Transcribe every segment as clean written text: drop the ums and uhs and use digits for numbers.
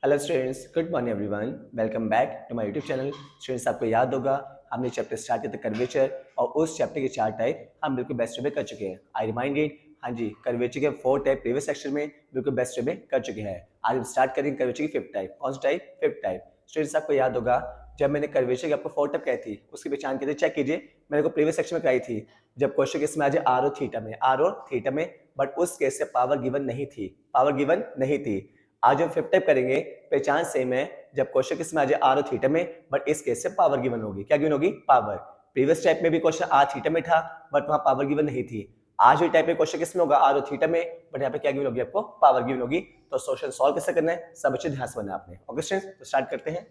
Hello students, good morning everyone. Welcome back to my YouTube channel. Students, आपको याद होगा हमने चैप्टर स्टार्ट किया था कर्वेचर, और उस चैप्टर के 4 टाइप हम बिल्कुल बेस्ट वे में कर चुके हैं। आई रिमाइंडेड, हाँ जी, कर्वेचर के 4 टाइप प्रीवियस सेक्शन में बिल्कुल बेस्ट वे में कर चुके हैं। आज हम स्टार्ट करेंगे कर्वेचर की 5th टाइप। कौन सा टाइप? 5th type. स्टूडेंट्स, आपको याद होगा जब मैंने कर्वेचर की आपको 4 टाइप कही थी, उसकी पहचान की थी, चेक कीजिए, मैंने को प्रीवियस सेक्शन में कराई थी। जब क्वेश्चन इसमें आ जाए आर और थीटा में, आर और थीटा में, बट उस केस से पावर गिवन नहीं थी, पावर गिवन नहीं थी। आज हम 5th टाइप करेंगे, पहचान सेम है। जब क्वेश्चन किसमें आ जाए आर और थीटा में, बट इस केस से पावर गिवन होगी। क्या गिवन होगी? पावर। प्रीवियस टाइप में भी क्वेश्चन आर थीटा में था, बट वहां पावर गिवन नहीं थी। आज भी टाइप में क्वेश्चन किसमें होगा? आर और थीटा में, बट यहाँ पे क्या गिवन होगी? आपको पावर गिवन होगी। तो सोल्यूशन सॉल्व कैसे करना है, सब अच्छे ध्यान से बनना आपने। ओके स्टूडेंट्स, तो स्टार्ट करते हैं।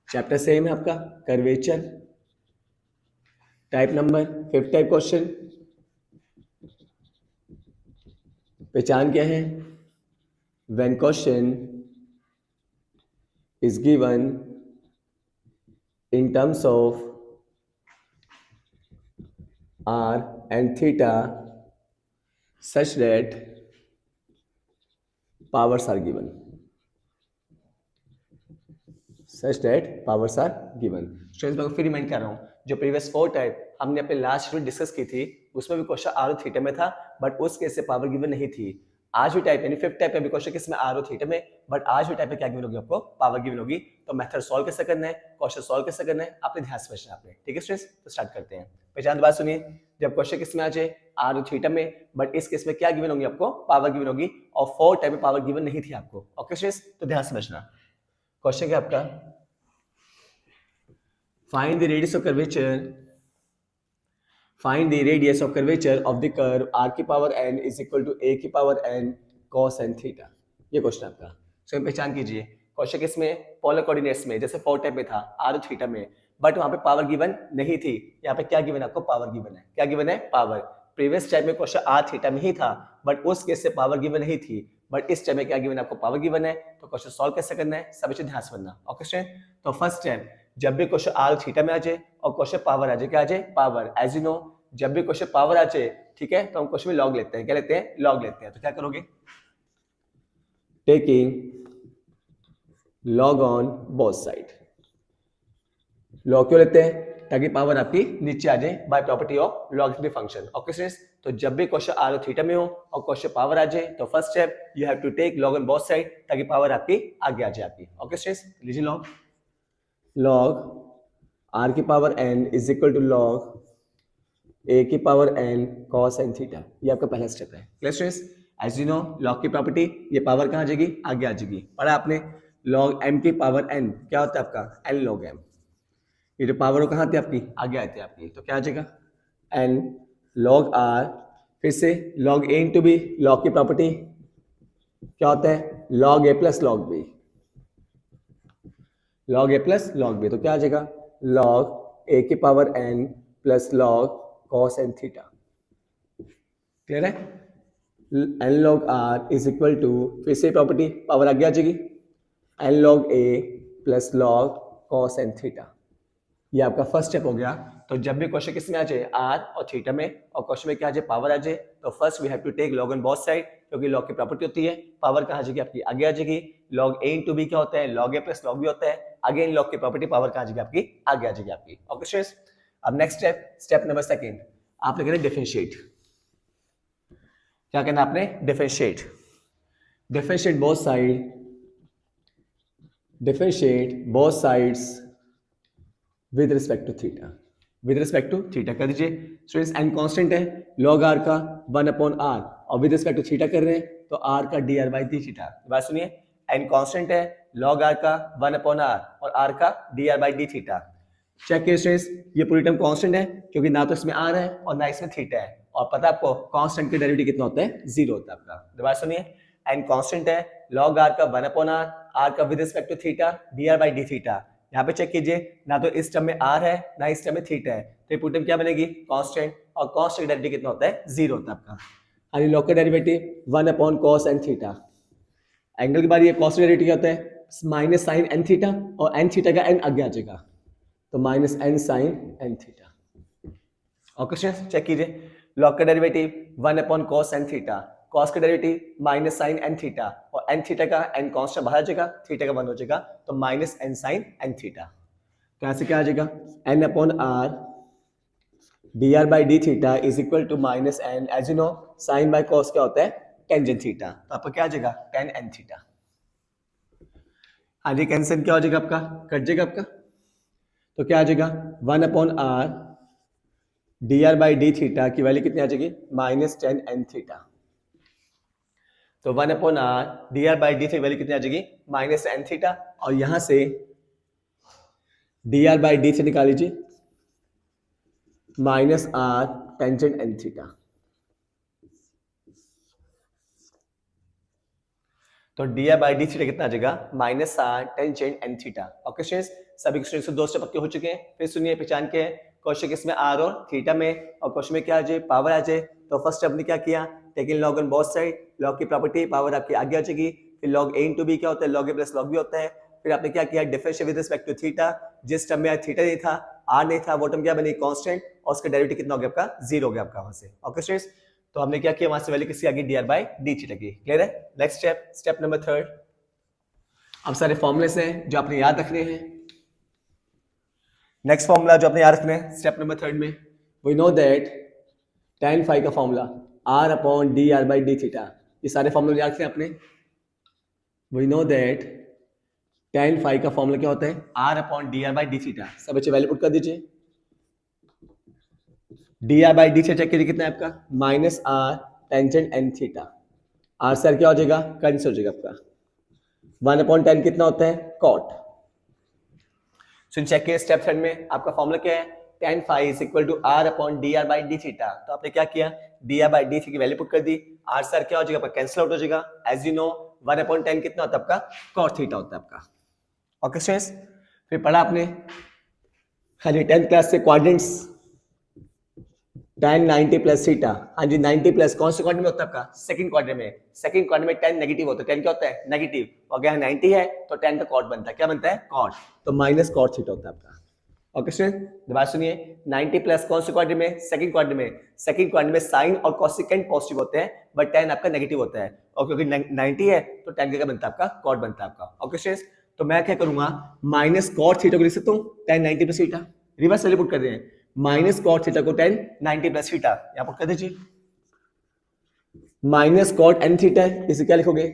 चैप्टर सेम है आपका, curvature, type number 5th type question. पहचान क्या है? When question is given in terms of r and theta such that powers are given, such that powers are given। Students, मैं फिर रिमाइंड कर रहा हूँ, जो प्रीवियस 4 टाइप हमने अपने लास्ट वीडियो डिस्कस की थी, उसमें भी क्वेश्चन आर और थीटा में था, बट उस केस से पावर गिवन नहीं थी। आज भी टाइप यानी 5th टाइप में भी क्वेश्चन किसमें? आर और थीटा में, बट आज भी टाइप में क्या गिवन होगी? आपको पावर गिवन होगी। तो मेथड सॉल्व कैसे करना है, क्वेश्चन सॉल्व कैसे करना है, आपने ध्यान से समझना आपने। ठीक है स्टूडेंट्स, तो स्टार्ट करते हैं। पहचान बात सुनिए, जब क्वेश्चन किसमें आ जाए आर और थीटा में, बट इस केस में क्या गिवन होगी? आपको पावर गिवन होगी, और 4 टाइप में पावर गिवन नहीं थी आपको। ओके स्टूडेंट्स, तो ध्यान समझना। क्वेश्चन क्या आपका? Find the radius of curvature, find the radius of curvature of the curve r की power n is equal to a की power n cos n theta। ये क्वेश्चन आपका। सो पहचान कीजिए, क्वेश्चन किसमें? पोलर कोऑर्डिनेट्स में, जैसे 4 टाइप में था r और थीटा में, बट वहां पे पावर गिवन नहीं थी। यहाँ पे क्या गिवन है? आपको पावर गिवन है। क्या गिवन है? पावर। प्रीवियस टाइप में क्वेश्चन r थीटा में ही था, बट उस केस से पावर गिवन नहीं थी, बट इस टाइम में क्या गिवन है? आपको पावर गिवन है। तो क्वेश्चन सॉल्व कैसे करना है, सब अच्छे ध्यान से बनना। ओके स्टूडेंट, तो फर्स्ट टाइम जब भी क्वेश्चन r थीटा में आ जाए और क्वेश्चन पावर आ जाए, क्या आ जाए? पावर। एज यू नो, जब भी क्वेश्चन पावर आ जाए, ठीक है, तो हम क्वेश्चन में लॉग लेते हैं। क्या लेते हैं? लॉग लेते हैं। तो क्या करोगे? Taking log on both side. Log क्यों लेते हैं? ताकि पावर आपकी नीचे आ जाए, by property of logarithmic function. Okay students, तो जब भी क्वेश्चन आर और थीटा में हो और क्वेश्चन पावर आ जाए, तो first step you have to take log on both side, ताकि पावर आपकी आगे आ जाए आपकी। ओके स्टूडेंट्स, लीजिए लॉग। लॉग आर की power n is equal to log a की power n cos n theta. ये आपका पहला स्टेप है। Clear students? As you know, log की प्रॉपर्टी, ये पावर कहाँ आ जाएगी? आगे आ जाएगी। पढ़ा आपने? लॉग m की पावर n क्या होता है आपका? n log m। ये जो पावर हो कहाँ आती है आपकी? आगे आती है आपकी। तो क्या आ जाएगा? n log r, फिर से log a into b, log की प्रॉपर्टी क्या होता है? log a plus log b, log a plus log b। तो क्या आ जाएगा? log a की power n plus log cos n theta. Clear है? n log r is equal to, फिर से प्रॉपर्टी पावर आगे आ जाएगी, n log a plus log cos n theta. ये आपका फर्स्ट स्टेप हो गया। तो जब भी क्वेश्चन किसमें आ जाए? r और थीटा में, और क्वेश्चन में क्या आ जाए? पावर आ जाए, तो first we have to take log on both side, क्योंकि लॉग की प्रॉपर्टी होती है, पावर कहाँ आ जाएगी? आपकी आगे आ जाएगी। log a इंटू b क्या होता है? log a plus log b होता है। अगेन लॉग की प्रॉपर्टी, पावर कहाँ आ जाएगी? आपकी आगे आ जाएगी आपकी। ओके स्टूडेंट्स, अब नेक्स्ट स्टेप, स्टेप नंबर 2, आप लिख रहे डिफरेंशिएट। क्या करना आपने? Differentiate. Differentiate both side, differentiate both sides with respect to theta. With respect to theta कर दीजिए। स्टूडेंट्स, n कांस्टेंट है, log r का 1/r, और विद रिस्पेक्ट टू थीटा कर रहे हैं, तो r का dr बाई डी थीटा। बात सुनिए, n कांस्टेंट है, log r का 1/r और r का dr by D theta. Check कीजिए स्टूडेंट्स, ये पूरी टर्म कांस्टेंट है, क्योंकि ना तो इसमें r है और ना इसमें थीटा है, और पता है आपको कांस्टेंट का डेरिवेटिव कितना होता है? 0 होता है आपका। दोबारा सुनिए, n कांस्टेंट है, log r का 1/r, r का with respect to theta, dr by D theta. यहाँ पे चेक कीजिए, ना तो इस टर्म में r है, ना इस टर्म में थीटा है, तो ये पूरी टर्म क्या बनेगी? कांस्टेंट, और कांस्टेंट का डेरिवेटिव कितना होता है? 0 होता है आपका। यानी log का derivative 1/cos n theta. Angle की बारी, ये cos डेरिवेटिव क्या होता है? माइनस साइन n थीटा, और n थीटा का n आगे आ जाएगा, तो minus n sine n theta. Okay students, check कीजिए, log का derivative 1/cos n theta, cos का derivative minus sine n theta, और एन थीटा का एन कांस्टेंट बाहर आ जाएगा, थीटा का 1 हो जाएगा, तो minus n sine n theta. तो यहाँ से क्या आ जाएगा, n upon r d are by D theta is equal to minus n, as you know sine by cos क्या होता है, टेंजेंट थीटा, तो आपका क्या आ जाएगा, टेन एन थीटा। हाँ जी, कैंसिल क्या हो जाएगा आपका, कट जाएगा आपका, तो क्या आ जाएगा 1 upon r d are by D theta की वैल्यू कितनी आ जाएगी, माइनस टेन एन थीटा। तो 1 upon r d are by D theta value कितनी आ जाएगी, माइनस एन थीटा, और यहां से d are by D theta निकाल लीजिए, minus r tangent n theta. तो d are by D theta कितना आ जाएगा, minus r tangent n theta. Okay students, सभी स्टूडेंट्स को 2 स्टेप पक्के हो चुके हैं। फिर सुनिए, पहचान के क्वेश्चन किसमें आर और थीटा में, और क्वेश्चन में क्या आ जाए, पावर आ जाए। तो फर्स्ट हमने क्या किया, taking log on both side, log की प्रॉपर्टी पावर आपकी आगे आ जाएगी, फिर लॉग ए इंटू बी क्या होता है, log A plus log B होता है। फिर आपने क्या किया, differentiate with respect to theta, जिस टर्म में थीटा नहीं था, आर नहीं था, वो टर्म क्या बनी, कांस्टेंट, और उसका डेरिवेटिव कितना हो गया आपका, 0 हो गया आपका वहां से। ओके स्टूडेंट्स, तो हमने क्या किया, वहां से वैल्यू किसकी आ गई, D are by D theta की। क्लियर है। Next step, step number 3। अब सारे फॉर्मूलेस हैं जो आपने याद रखने हैं। नेक्स्ट फॉर्मूला जो आपने याद रखना है स्टेप नंबर 3 में, we know that tan phi का formula r upon D R by D theta, ये सारे फॉर्मूले याद रखने अपने। We know that tan phi का फॉर्मूला क्या होता है, r upon D R by D theta. सब बच्चे वैल्यू पुट कर दीजिए, d are by D theta check कीजिए कितना है आपका, minus r tangent n theta, r sir क्या हो जाएगा, कैंसिल हो जाएगा आपका, 1 अपॉन 10 कितना होता है, कॉट। सुन चेक किए, स्टेप 3 में आपका फॉर्मूला क्या है, tan phi is equal to r upon D R by D theta. तो आपने क्या किया, D are by D theta की वैल्यू पुट कर दी, r सर क्या हो जाएगा आपका, कैंसिल आउट हो जाएगा। एज यू नो 1 अपॉन 10 कितना होता है आपका, cot थीटा होता है आपका। ओके स्टूडेंट्स, फिर पढ़ा आपने, हाँ जी 10th क्लास से क्वाड्रेंट्स, tan 90 प्लस थीटा, हाँ जी 90 प्लस कौन से क्वाड्रेंट में होता है आपका, सेकंड क्वाड्रेंट में। सेकंड क्वाड्रेंट में tan नेगेटिव होता है, tan क्या होता है, नेगेटिव, और अगर 90 है तो tan का कॉट बनता है, क्या बनता है, कॉट, तो माइनस कॉट थीटा होता है आपका। ओके स्टूडेंट, दोबारा सुनिए, 90 प्लस कौन से क्वाड्रेंट में, सेकंड क्वाड्रेंट में। सेकंड क्वाड्रेंट में साइन और कोसेकेंट पॉजिटिव होते हैं, बट tan आपका नेगेटिव होता है, और क्योंकि 90 है तो tan क्या बनता है आपका, कॉट बनता है आपका। ओके स्टूडेंट्स, तो मैं क्या करूंगा, माइनस कॉट थीटा को लिख सकता हूँ tan 90 plus theta, reverse value put कर रहे हैं, माइनस कॉट थीटा को tan 90 प्लस थीटा यहां पुट कर दीजिए, माइनस कॉट एन थीटा है, इसे क्या लिखोगे,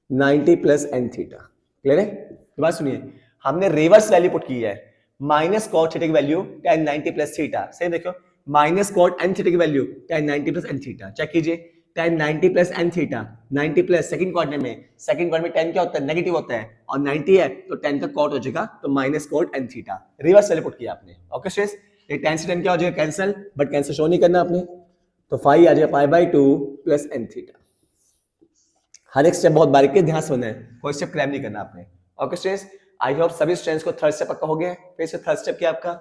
90 प्लस एन थीटा। क्लियर है। तो बात सुनिए, हमने रिवर्स वैल्यू पुट की है, माइनस कॉट थीटा की वैल्यू tan 90 प्लस थीटा, सही देखो, माइनस कॉट एन थीटा की value tan 90 plus N theta, check कीजिए, tan 90 plus N theta, 90 plus second quadrant में, सेकंड क्वाड्रेंट में tan क्या होता है, नेगेटिव होता है, और 90 है तो tan का कॉट हो जाएगा, तो minus cot N theta, reverse value put किया आपने। ओके स्टूडेंट्स, ये tan से tan क्या हो जाएगा, कैंसिल, बट कैंसिल शो नहीं करना आपने, तो फाई आ जाएगा pi by 2 plus N theta. हर एक स्टेप बहुत बारीकी ध्यान से सुनना है, कोई स्टेप क्रैम नहीं करना आपने। ओके स्टूडेंट्स, आई होप सभी स्टूडेंट्स को थर्ड स्टेप पक्का हो गया। फिर से थर्ड स्टेप क्या आपका,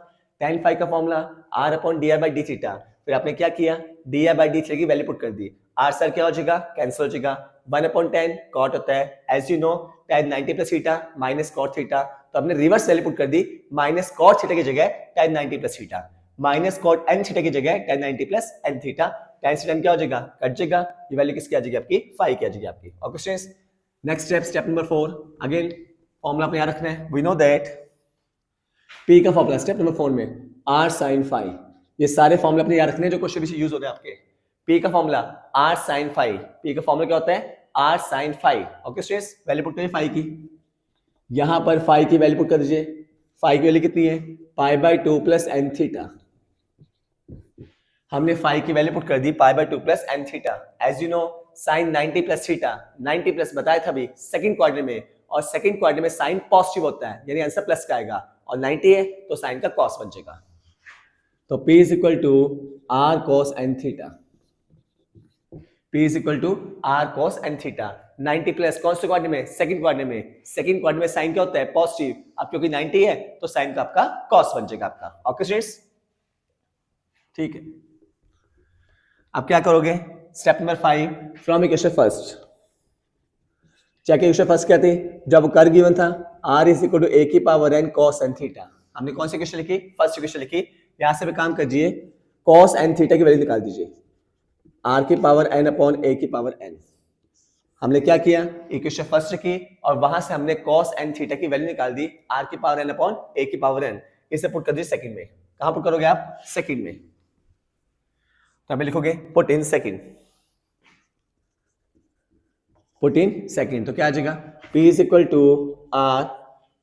tan फाई का formula r upon D R by D theta, फिर आपने क्या किया, D are by D theta की वैल्यू पुट कर दी, r सर क्या हो जाएगा, कैंसिल हो जाएगा, 1 अपॉन 10 कॉट होता है, as you know tan 90 plus theta minus cot theta, तो आपने रिवर्स वैल्यू पुट कर दी, माइनस कॉट थीटा की जगह tan 90 plus theta, minus cot N theta की जगह tan 90 plus N theta, tan से tan क्या हो जाएगा, कट जाएगा, ये वैल्यू किसकी आ जाएगी आपकी, फाई की आ जाएगी आपकी। Okay students, next step, step number 4, again formula आपने याद रखना है, वी नो दैट P का फॉर्मूला स्टेप नंबर 4 में r sin फाई, ये सारे फॉर्मूले अपने याद रखने हैं जो क्वेश्चन में यूज होते हैं आपके। P का formula r sin phi, P का फॉर्मूला क्या होता है, r sin phi. Okay students, value put करिए फाई की, यहां पर फाई की वैल्यू पुट कर दीजिए, फाई की वैल्यू कितनी है, pi by 2 plus N theta, हमने फाई की वैल्यू पुट कर दी pi by 2 plus N theta, as you know sine 90 plus theta, 90 plus बताया था अभी सेकंड क्वाड्रेंट में, और सेकंड क्वाड्रेंट में साइन पॉजिटिव होता है, यानी आंसर प्लस का आएगा, और 90 है तो साइन का कॉस बन जाएगा, तो P is equal to R cos N theta, P is equal to R cos N theta, 90 plus कौन से क्वाड्रेंट में, सेकंड क्वाड्रेंट में, सेकंड क्वाड्रेंट में साइन क्या होता है, पॉजिटिव, अब क्योंकि 90 है तो साइन का आपका कॉस बन जाएगा आपका। ओके स्टूडेंट्स, ठीक है, अब क्या करोगे, step number 5 from equation first, check equation first क्या थी, जब कर्व गिवन था r is equal to a की power n cos n theta, हमने कौन सी इक्वेशन लिखी, फर्स्ट इक्वेशन लिखी, यहां से भी काम कीजिए, cos n थीटा की वैल्यू निकाल दीजिए, आर की पावर n अपॉन ए की पावर n। हमने क्या किया, इक्वेशन फर्स्ट की और वहां से हमने cos n थीटा की वैल्यू निकाल दी r की पावर n अपॉन a की पावर n। इसे पुट कर दी सेकंड में। कहां पुट करोगे आप, सेकंड में। तो अभी लिखोगे put in second, put in second. तो क्या आ जाएगा, p is equal to r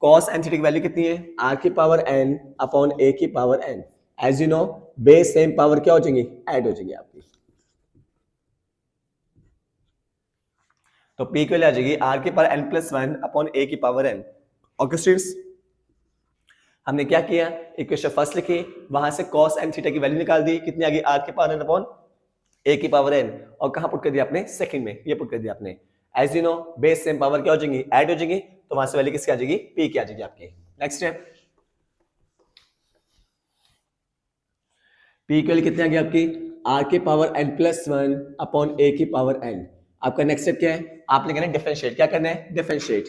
cos n theta की वैल्यू कितनी है, r की पावर n अपॉन a की power n। As you know base same power क्या हो जाएंगी, ऐड हो जाएंगी आपकी। तो p के लिए आ जाएगी r की power n plus one upon a की पावर n। ओके स्टूडेंट्स, हमने क्या किया, इक्वेशन फर्स्ट लिखी, वहां से cos n थीटा की वैल्यू निकाल दी, कितनी आ गई, r की पावर n अपॉन a की पावर n। और कहां पुट कर दिया आपने, सेकंड में, ये पुट कर दिया आपने। As you know base same power क्या हो जाएंगी, ऐड हो जाएंगी। तो वहां से वैल्यू किसकी आ जाएगी, p की आ जाएगी आपकी। नेक्स्ट स्टेप, p की वैल्यू कितनी आ गई आपकी, r की power n plus one upon a की पावर n। आपका नेक्स्ट स्टेप क्या है, आपने कहना है डिफरेंशिएट। क्या करना है, differentiate.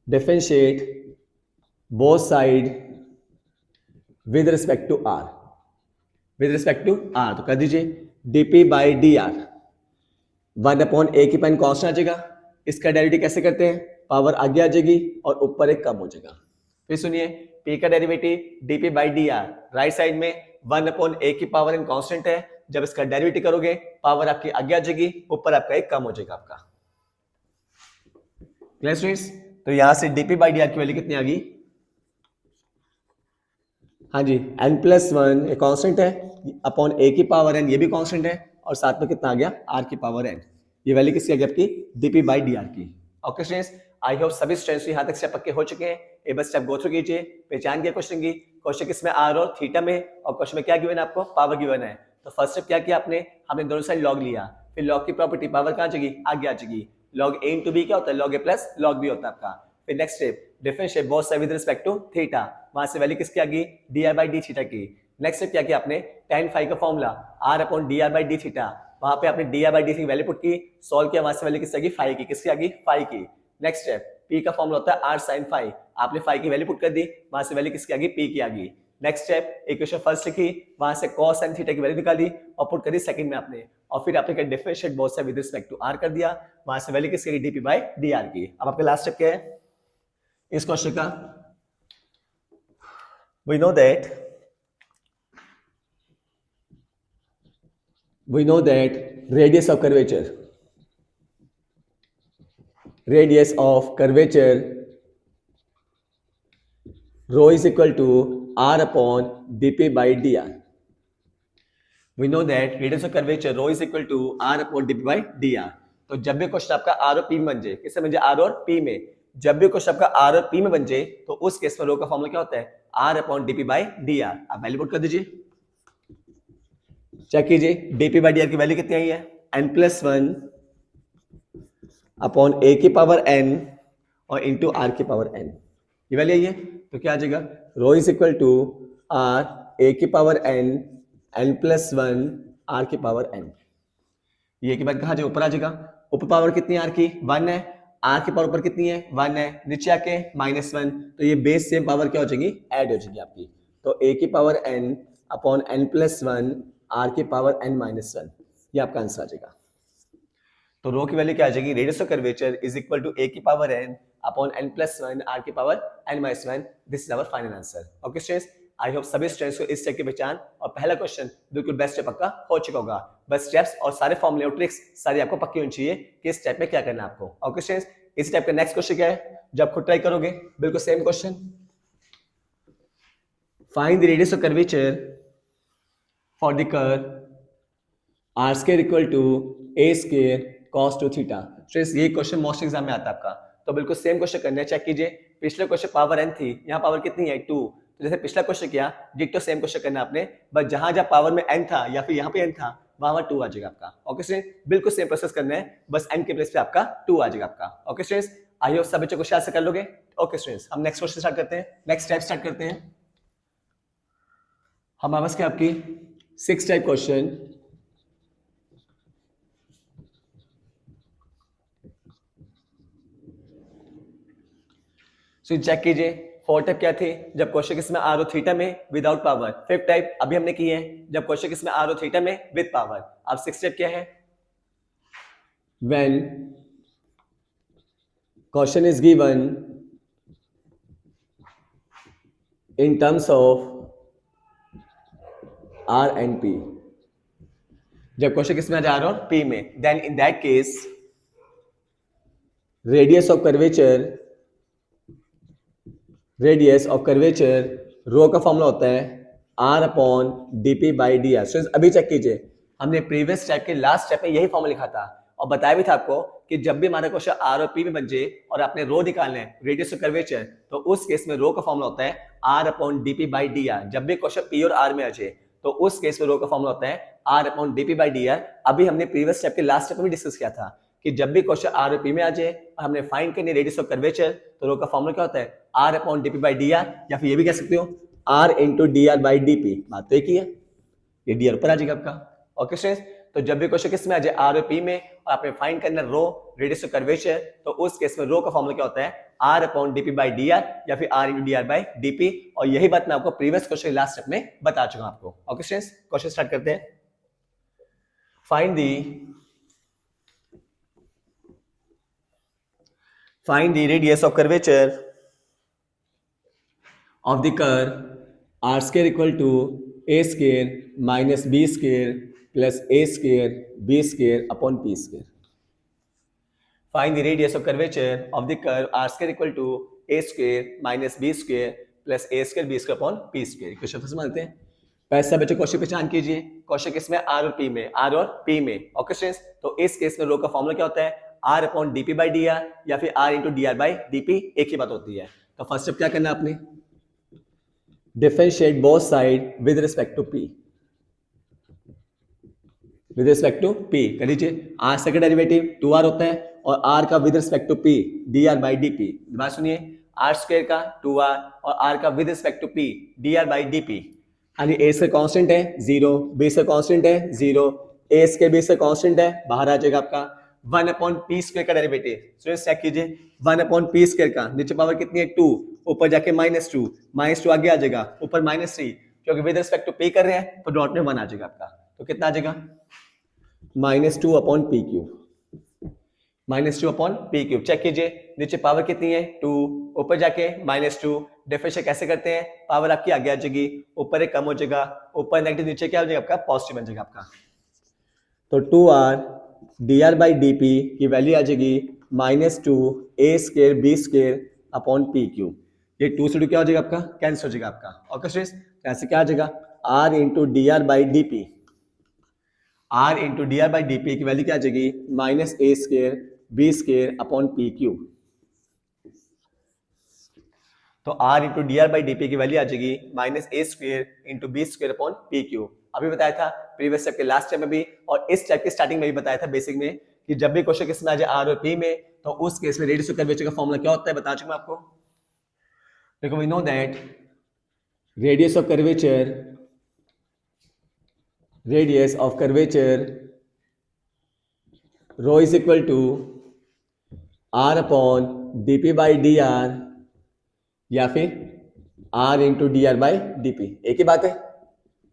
Differentiate both side with respect to r, with respect to r। तो कर दीजिए dp by D r, one upon a की पावर कॉन्स्टेंट आ जाएगा। इसका डेरिवेटिव कैसे करते हैं, पावर आगे आ जाएगी और ऊपर एक कम हो जाएगा। फिर सुनिए, p का derivative dp by D R, right side में वन अपॉन ए की पावर n कांस्टेंट है। जब इसका डेरिवेटिव करोगे पावर आपकी आगे आ जाएगी, ऊपर आपका एक कम हो जाएगा आपका। क्लियर स्टूडेंट्स, तो यहां से dp बाई डी आर की वैल्यू कितनी आ गई, हाँ जी n प्लस वन एक कॉन्स्टेंट है अपॉन ए की पावर n, ये भी कॉन्स्टेंट है। और साथ में कितना आ गया, r की पावर n। ये वैल्यू किसकी आ गई आपकी, dp बाई डी आर की। ओके स्टूडेंट्स, आई होप सभी स्टूडेंट्स यहां तक स्टेप पक्के हो चुके हैं। एक बार स्टेप गो थ्रू कीजिए, पहचान किया क्वेश्चन की, क्वेश्चन किसमें, आर और थीटा में, और क्वेश्चन में क्या गिवन है आपको, पावर गिवन है। तो फर्स्ट स्टेप क्या किया आपने, हमने दोनों साइड लॉग लिया, फिर लॉग की प्रॉपर्टी पावर कहां आ जाएगी, आगे आ जाएगी। लॉग a इंटू बी क्या होता है, log a plus log B होता है आपका। फिर next step differentiate both side with respect to theta, वहां से वैल्यू किसकी आ गई, D are by D theta की। नेक्स्ट स्टेप क्या किया आपने, tan फाई का formula r upon D R by D theta, वहां पे आपने डी आर बाई डी की वैल्यू पुट की, सॉल्व किया, वहां से वैल्यू किसकी आ गई, फाई की। किसकी आ गई, फाई की। नेक्स्ट स्टेप p का फॉर्मूला होता है r sin फाई, आपने फाई की वैल्यू पुट कर दी, वहां से वैल्यू किसकी आ गई, p की आ गई। नेक्स्ट स्टेप इक्वेशन फर्स्ट लिखी, वहां से cos n थीटा की वैल्यू निकाली और पुट कर दी सेकंड में आपने। और फिर आपने क्या differentiate both side with respect to r कर दिया, वहां से वैल्यू किसकी आ गई, dp बाई डी आर की। अब आपका लास्ट स्टेप क्या है इस क्वेश्चन का, we know that radius of curvature rho is equal to r upon dp by dr। we know that radius of curvature rho is equal to r upon dp by dr। तो जब भी question आपका r और p में बन जाए, किससे बन जाए, r और p में, जब भी क्वेश्चन आपका r और p में बन जाए तो उस केस में रो का फॉर्मूला क्या होता है, r upon dp by dr। आप वैल्यू पुट कर दीजिए, चेक कीजिए dp by dr की वैल्यू कितनी आई है, n plus one upon a की पावर n और इंटू r की पावर n, ये वैल्यू आई है। तो क्या आ जाएगा, rho is equal to r a की power n n plus one r की पावर n। ये के बाद कहा जाएगा, ऊपर आ जाएगा, ऊपर पावर कितनी है r की, 1 है, r की पावर ऊपर कितनी है, 1 है, नीचे आके -1। तो ये बेस सेम पावर क्या हो जाएगी, ऐड हो जाएगी आपकी। तो a की power n upon n plus one r की पावर n माइनस वन, ये आपका आंसर आ जाएगा। तो रो की वैल्यू क्या आ जाएगी, radius of curvature is equal to a की power n upon n plus one r की power n minus one. This is our final answer. Okay students, I hope सभी स्टूडेंट्स को इस स्टेप की पहचान और पहला क्वेश्चन बिल्कुल बेस्ट स्टेप पक्का हो चुका होगा। बस स्टेप्स और सारे फॉर्मूले और ट्रिक्स सारी आपको पक्की होनी चाहिए कि इस स्टेप में क्या करना है आपको। ओके स्टूडेंट्स, इस स्टेप का नेक्स्ट क्वेश्चन क्या है, जब खुद ट्राई करोगे बिल्कुल same question, find the radius of curvature for the curve r square equal to a square cos 2 theta. Students ये क्वेश्चन मोस्ट एग्जाम में आता है आपका, तो बिल्कुल सेम क्वेश्चन करना है, चेक कीजिए। पिछले क्वेश्चन पावर n थी, यहाँ पावर कितनी है, 2। तो जैसे पिछला क्वेश्चन किया डिट्टो सेम क्वेश्चन करना है आपने, बस जहां जहां पावर में n था या फिर यहाँ पे n था वहां 2 आ जाएगा आपका। ओके स्टूडेंट, बिल्कुल सेम प्रोसेस करना है, बस n के प्लेस पे आपका 2 आ जाएगा आपका। ओके स्टूडेंट्स, आई होप सब बच्चों को शायद से कर लोगे। ओके स्टूडेंट्स, हम नेक्स्ट क्वेश्चन स्टार्ट करते हैं, नेक्स्ट स्टेप स्टार्ट करते हैं। हमारे पास क्या आपकी 6 टाइप क्वेश्चन, सो चेक कीजिए। फोर्थ टाइप क्या थे, जब क्वेश्चन किसमें आर ओ थीटा में विदाउट पावर। फिफ्थ टाइप अभी हमने की है, जब क्वेश्चन किसमें आर ओ थीटा में विद पावर। अब सिक्स टाइप क्या है, when question is given in terms of R and P, जब क्वेश्चन किसमें आ जाए R और P में, then in that case radius of curvature रो का फॉर्मूला होता है R upon dP by D R. अभी चेक कीजिए, हमने प्रीवियस स्टेप के लास्ट स्टेप में यही फॉर्मूला लिखा था और बताया भी था आपको कि जब भी हमारा क्वेश्चन आर और पी में बन जाए और आपने रो निकालना है रेडियस ऑफ कर्वेचर, तो उस केस में रो का फॉर्मूला होता है R upon DP by D R. जब भी क्वेश्चन पी और आर में आ जाए तो उस केस में रो का फॉर्मूला होता है R upon DP by D R. अभी हमने प्रीवियस स्टेप के लास्ट स्टेप में भी डिस्कस किया था कि जब भी क्वेश्चन आर और पी में आ जाए और हमने फाइंड करनी रेडियस ऑफ कर्वेचर, तो रो का फॉर्मूला क्या होता है R upon DP by D R, या फिर ये भी कह सकते हो R into D are by DP. बात तो एक ही है, ये डी आर ऊपर आ जाएगा आपका। ओके स्टूडेंट्स, तो जब भी क्वेश्चन किस में आ जाए आर और पी में और आपने फाइंड करना रो रेडियस ऑफ कर्वेचर, तो उस केस में रो का फॉर्मूला क्या होता है R upon DP by D R या फिर R into D are by DP. और यही बात मैं आपको प्रीवियस क्वेश्चन लास्ट स्टेप में बता चुका हूं आपको। ओके स्टूडेंट्स, क्वेश्चन स्टार्ट करते हैं। Find the radius of curvature of the curve r square equal to a square minus b square plus a square b square upon p square. Find the radius of curvature of the curve r square equal to a square minus b square plus a square b square upon p square. Question फिर से मानते हैं। पैसा बच्चों question पहचान कीजिए, question किसमें are और पी में, आर और पी में। ओके स्टूडेंट्स, तो इस केस में रो का फॉर्मूला क्या होता है R upon DP by D R या फिर R into D are by DP, एक ही बात होती है। तो फर्स्ट स्टेप क्या करना है आपने, differentiate both side with respect to P, with respect to P कर लीजिए। आर सेकंड डेरिवेटिव 2r होता है और r का with respect to p dr by dp। बात सुनिए, r स्क्वायर का 2r और r का with respect to p dr by dp। यानी a से कांस्टेंट है 0, b से कांस्टेंट है 0, a के b से कांस्टेंट है, बाहर आ जाएगा आपका 1 अपॉन पी स्क्वायर का डेरिवेटिव। स्टूडेंट्स चेक कीजिए, 1 अपॉन पी स्क्वायर का नीचे पावर कितनी है 2, ऊपर जाके -2 आगे आ जाएगा, ऊपर -3, क्योंकि विद रिस्पेक्ट टू p कर रहे हैं तो डॉट में 1 आ जाएगा आपका। तो कितना आ जाएगा -2 upon P cube, -2 upon P cube. Check कीजिए नीचे पावर कितनी है 2, ऊपर जाके -2। डिफरेंशिएट कैसे करते हैं, पावर आपकी आगे आ जाएगी, ऊपर एक कम हो जाएगा, ऊपर नेगेटिव नीचे क्या हो जाएगा आपका पॉजिटिव बन जाएगा आपका। तो 2r dr बाई dp की वैल्यू आ जाएगी -2 a square b square upon P cube. ये 2 से 2 क्या हो जाएगा आपका कैंसिल हो जाएगा आपका। ओके स्टूडेंट्स, ऐसे क्या आ जाएगा r into D are by D P, r into D are by D P की वैल्यू क्या आ जाएगी -a square b square upon P cube. तो r into D are by D P की वैल्यू आ जाएगी -a square into b square upon P cube. अभी बताया था प्रीवियस स्टेप के लास्ट स्टेप में भी और इस स्टेप के स्टार्टिंग में भी बताया था बेसिक में कि जब भी क्वेश्चन किसमें आ जाए आर और पी में, तो उस केस में रेडियस ऑफ कर्वेचर का फॉर्मूला क्या होता है बता चुका मैं आपको। देखो we know that radius of curvature rho is equal to r upon dp by D R या फिर r into D are by D P, एक ही बात है।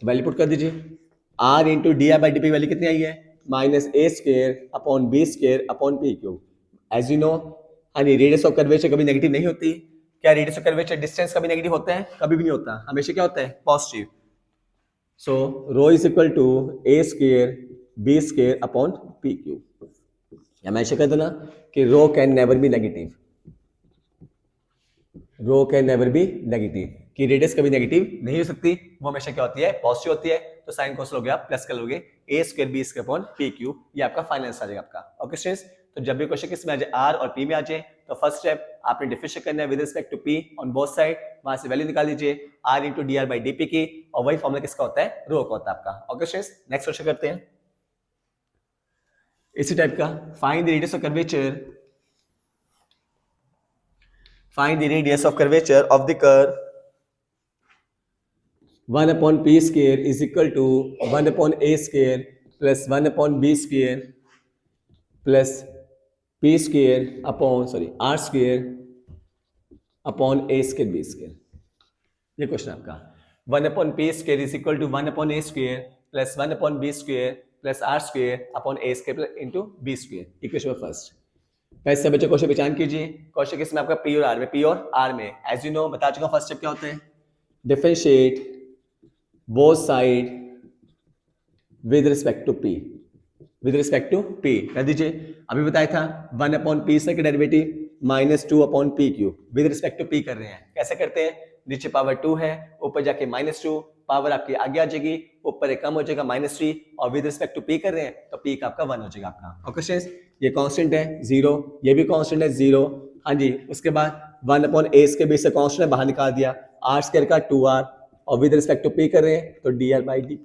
तो वैल्यू पुट कर दीजिए, r into D are by D P value कितनी आई है -a square upon b square upon P cube. As you know यानी रेडियस ऑफ कर्वेचर कभी नेगेटिव नहीं होती। क्या रेडियस ऑफ कर्वेचर डिस्टेंस कभी नेगेटिव होता है? कभी भी नहीं होता, हमेशा क्या होता है positive. So rho is equal to a square b square upon P cube. या मैं ऐसे कर दूं ना कि rho can never be negative, rho can never be negative, कि रेडियस कभी नेगेटिव नहीं हो सकती, वो हमेशा क्या होती है पॉजिटिव होती है। तो साइन कोस लोगे आप प्लस कर लोगे a square b square upon P cube, ये आपका फाइनल आंसर आ जाएगा आपका। ओके स्टूडेंट्स, तो जब भी क्वेश्चन किसमें आ जाए r और p में आ जाए, तो फर्स्ट स्टेप आपने डिफरेंशिएट करना है with respect to p on both side, वहां से वैल्यू निकाल लीजिए r into D are by D P की, और वही फॉर्मूला किसका होता है रो का होता है आपका। ओके स्टूडेंट्स, नेक्स्ट क्वेश्चन करते हैं इसी टाइप का। Find the radius of curvature, find the radius of curvature of the curve 1 upon p square is equal to 1 upon a square plus 1 upon b square plus p square upon r square upon A square B square. ये question आपका 1 upon P square is equal to 1 upon A square plus 1 upon B square plus R square upon A square into B square. Equation first. पहले बच्चे question पहचान कीजिए। Question किसमें आपका P और are में, पी और आर में। एज यू नो बता चुका फर्स्ट स्टेप क्या होता है, differentiate both side with respect to P, with respect to P कर दीजिए। अभी बताया था 1 अपॉन पी से derivative minus 2 upon P cube, with respect to P कर रहे हैं। कैसे करते हैं, नीचे पावर 2 है, ऊपर जाके -2, पावर आपकी आगे आ जाएगी, ऊपर एक कम हो जाएगा -3, और विद रिस्पेक्ट टू पी कर रहे हैं तो पी का आपका 1 हो जाएगा आपका। ओके स्टूडेंट्स, ये कांस्टेंट है 0, ये भी कांस्टेंट है 0। हाँ जी, उसके बाद 1 अपॉन ए के बीच से कांस्टेंट बाहर निकाल दिया, आर स्क्वायर का 2r, और विद रिस्पेक्ट टू पी कर रहे हैं तो dr by dt।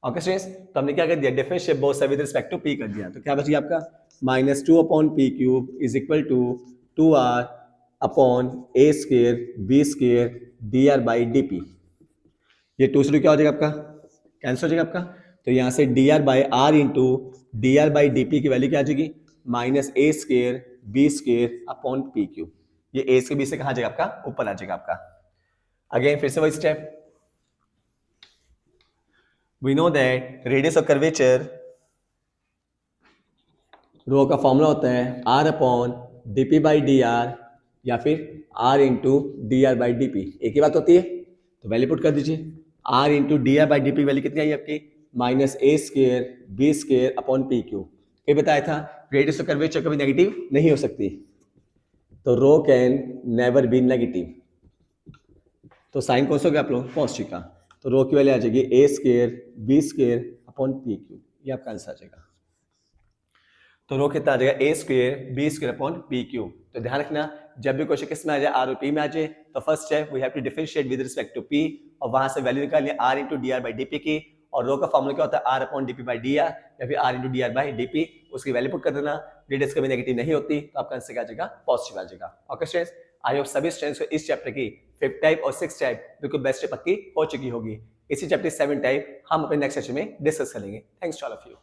Okay students, तो हमने क्या कर दिया, differentiate both side with respect to P कर दिया। तो क्या बच गया आपका -2 upon P cube is equal to 2r upon A square B square dr by D. ये 2 से क्या हो जाएगा आपका, कैंसिल हो जाएगा आपका। तो यहाँ से dr by R into dr by D की वैल्यू क्या आ जाएगी, -a square B square upon P cube. ये a से b से कहाँ आ जाएगा आपका, ऊपर आ जाएगा आपका। अगेन फिर से वही step, we know that radius of curvature रो का फॉर्मूला होता है r upon dp by dr या फिर r into dr by dp। एक ही बात होती है, तो वैल्यू पुट कर दीजिए। r into dr by dp value कितनी आई आपकी, -a square b square upon P Q. ये बताया था रेडियस ऑफ कर्वेचर कभी नेगेटिव नहीं हो सकती, तो रो कैन नेवर बी नेगेटिव। तो साइन कौन सा हो गया आप लोग, पॉजिटिव का, तो रो की वैल्यू आ जाएगी a square b square upon P Q. ये आपका आंसर आ जाएगा। तो रो कितना आ जाएगा, a square b square upon P Q. तो ध्यान रखना, जब भी क्वेश्चन किस में आ जाए, आर और पी में आ जाए, तो first step we have to differentiate with respect to P, और वहां से वैल्यू निकालिए r into D are by D की, और रो का फॉर्मूला क्या होता है, r upon D P by D R या फिर r into D are by D P. उसकी वैल्यू पुट कर देना, रेडियस कभी नेगेटिव नहीं होती, तो आपका आंसर क्या आ जाएगा, पॉजिटिव आ जाएगा। ओके स्टूडेंट्स, आई होप सभी स्टूडेंट्स को इस चैप्टर की 5th टाइप और 6th टाइप बिल्कुल बेस्ट पक्की हो चुकी होगी। इसी चैप्टर 7 टाइप हम अपने नेक्स्ट सेशन में डिस्कस करेंगे। Thanks to all of you.